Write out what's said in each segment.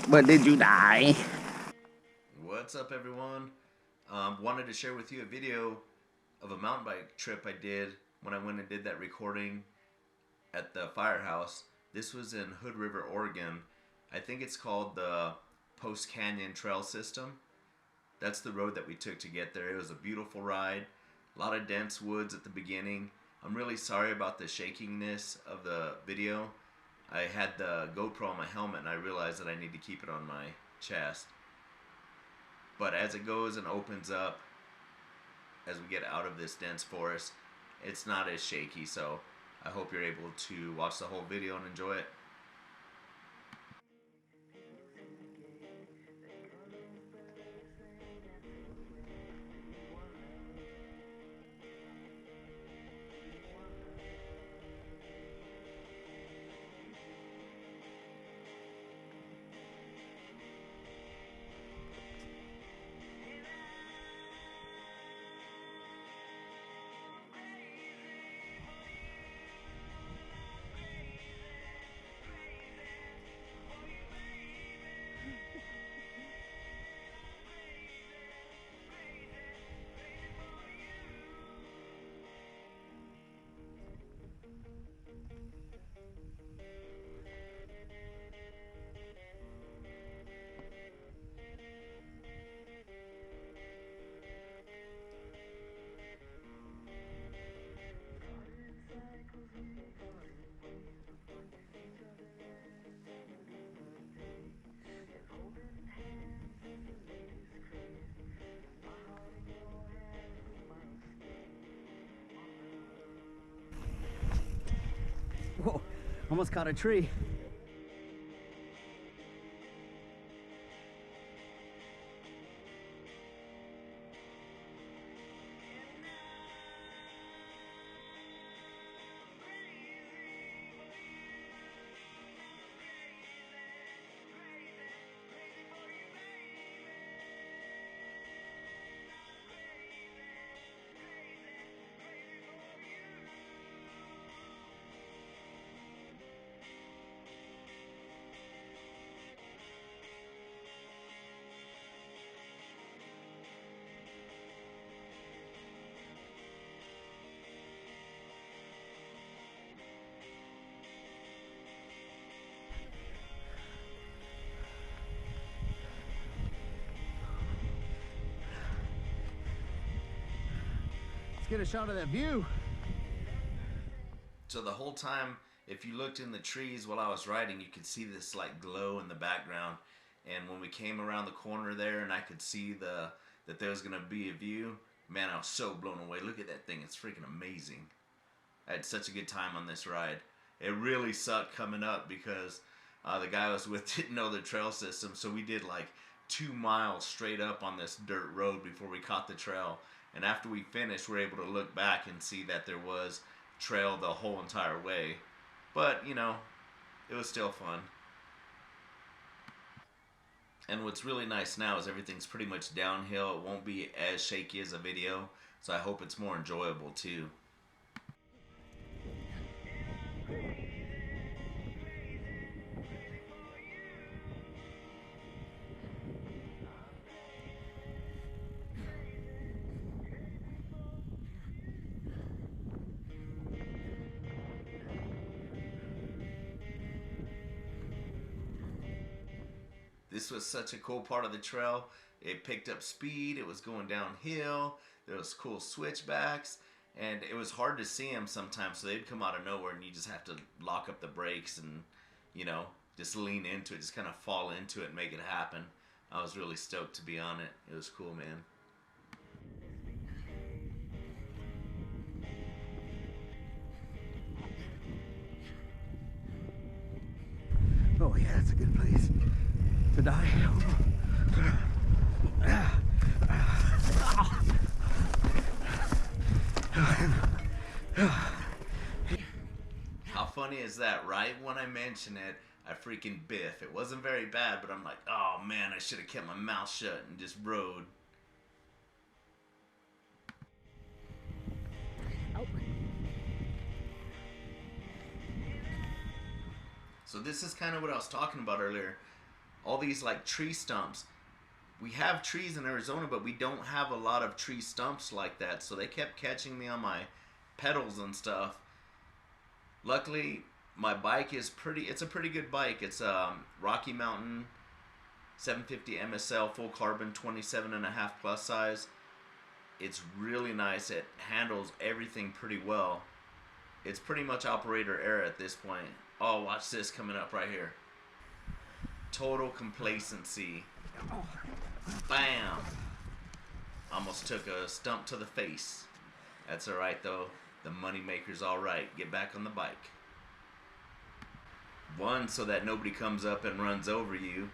But did you die? What's up, everyone? Wanted to share with you a video of a mountain bike trip I did when I went and did that recording at the firehouse. This was in Hood River, Oregon. I think it's called the Post Canyon Trail System. That's the road that we took to get there. It was a beautiful ride. A lot of dense woods at the beginning. I'm really sorry about the shakiness of the video. I had the GoPro on my helmet and I realized that I need to keep it on my chest. But as it goes and opens up, as we get out of this dense forest, it's not as shaky, so I hope you're able to watch the whole video and enjoy it. Whoa, almost caught a tree. Let's get a shot of that view. So the whole time, if you looked in the trees while I was riding, you could see this like glow in the background. And when we came around the corner there and I could see that there was going to be a view, man, I was so blown away. Look at that thing. It's freaking amazing. I had such a good time on this ride. It really sucked coming up because the guy I was with didn't know the trail system, so we did like 2 miles straight up on this dirt road before we caught the trail. And after we finished, we were able to look back and see that there was trail the whole entire way. But, you know, it was still fun. And what's really nice now is everything's pretty much downhill. It won't be as shaky as a video, so I hope it's more enjoyable too. This was such a cool part of the trail. It picked up speed, it was going downhill, there was cool switchbacks, and it was hard to see them sometimes, so they'd come out of nowhere and you just have to lock up the brakes and, you know, just lean into it, just kind of fall into it and make it happen. I was really stoked to be on it. It was cool, man. Oh yeah, that's a good place to die. How funny is that? Right when I mention it, I freaking biff. It wasn't very bad, but I'm like, oh man, I should have kept my mouth shut and just rode. Oh. So this is kind of what I was talking about earlier. all these like tree stumps. We have trees in Arizona, but we don't have a lot of tree stumps like that. So they kept catching me on my pedals and stuff. Luckily, my bike is it's a pretty good bike. It's a Rocky Mountain 750 MSL full carbon 27.5 plus size. It's really nice. It handles everything pretty well. It's pretty much operator error at this point. Oh, watch this coming up right here. Total complacency. Bam! Almost took a stump to the face. That's alright though. The moneymaker's alright. Get back on the bike. One, so that nobody comes up and runs over you.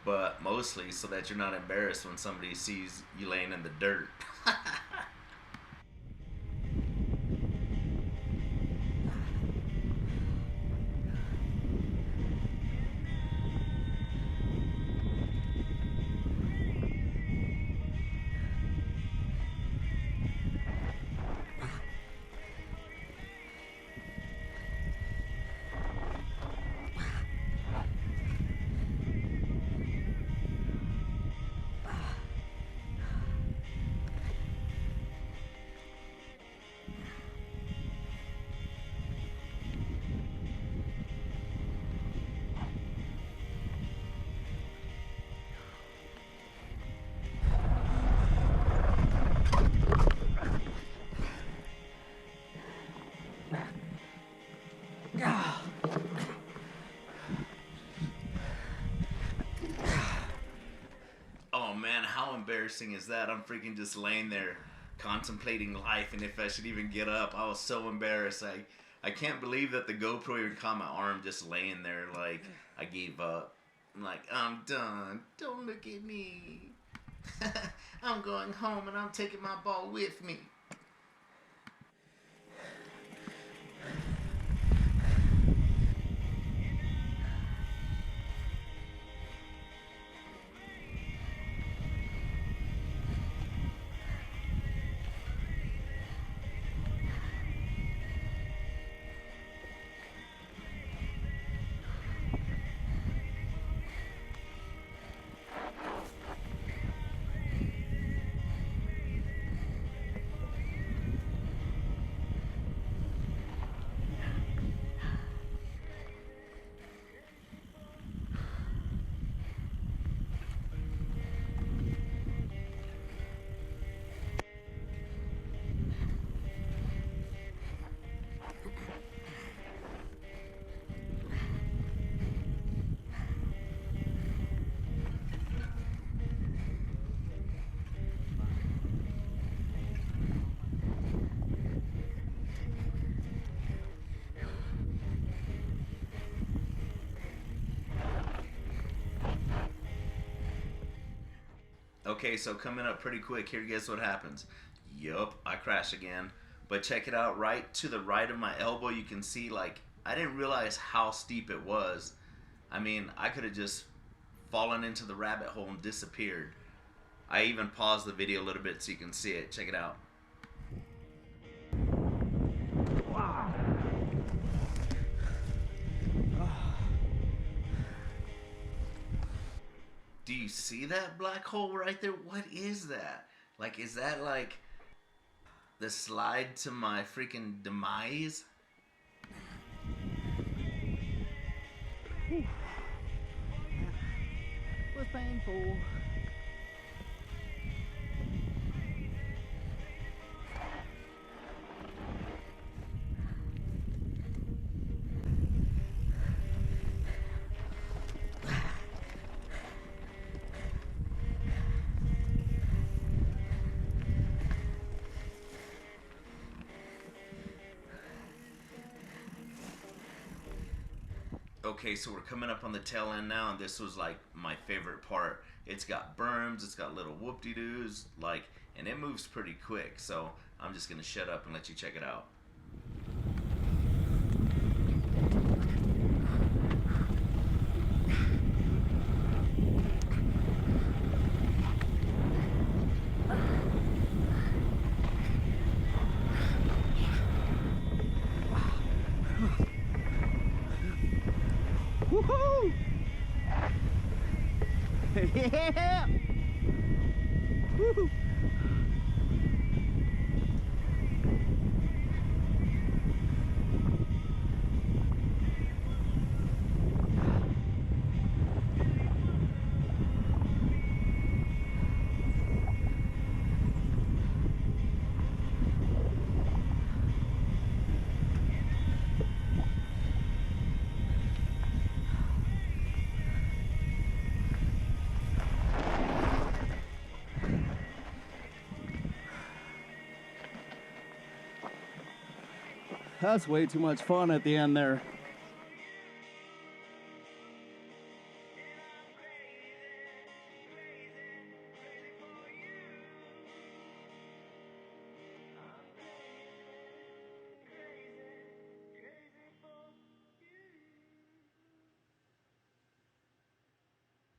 But mostly so that you're not embarrassed when somebody sees you laying in the dirt. Oh man, how embarrassing is that? I'm freaking just laying there contemplating life and if I should even get up. I was so embarrassed. I can't believe that the GoPro even caught my arm just laying there like I gave up. I'm like, I'm done. Don't look at me. I'm going home and I'm taking my ball with me. Okay, so coming up pretty quick here, guess what happens? Yup, I crash again. But check it out, right to the right of my elbow, you can see, like, I didn't realize how steep it was. I mean, I could have just fallen into the rabbit hole and disappeared. I even paused the video a little bit so you can see it. Check it out. Wow. Do you see that black hole right there? What is that? Like, is that like the slide to my freaking demise? It was painful. Okay, so we're coming up on the tail end now, and this was like my favorite part. It's got berms, it's got little whoop-de-doos, like, and it moves pretty quick. So I'm just gonna shut up and let you check it out. Woohoo! Yeah! Woo! That's way too much fun at the end there.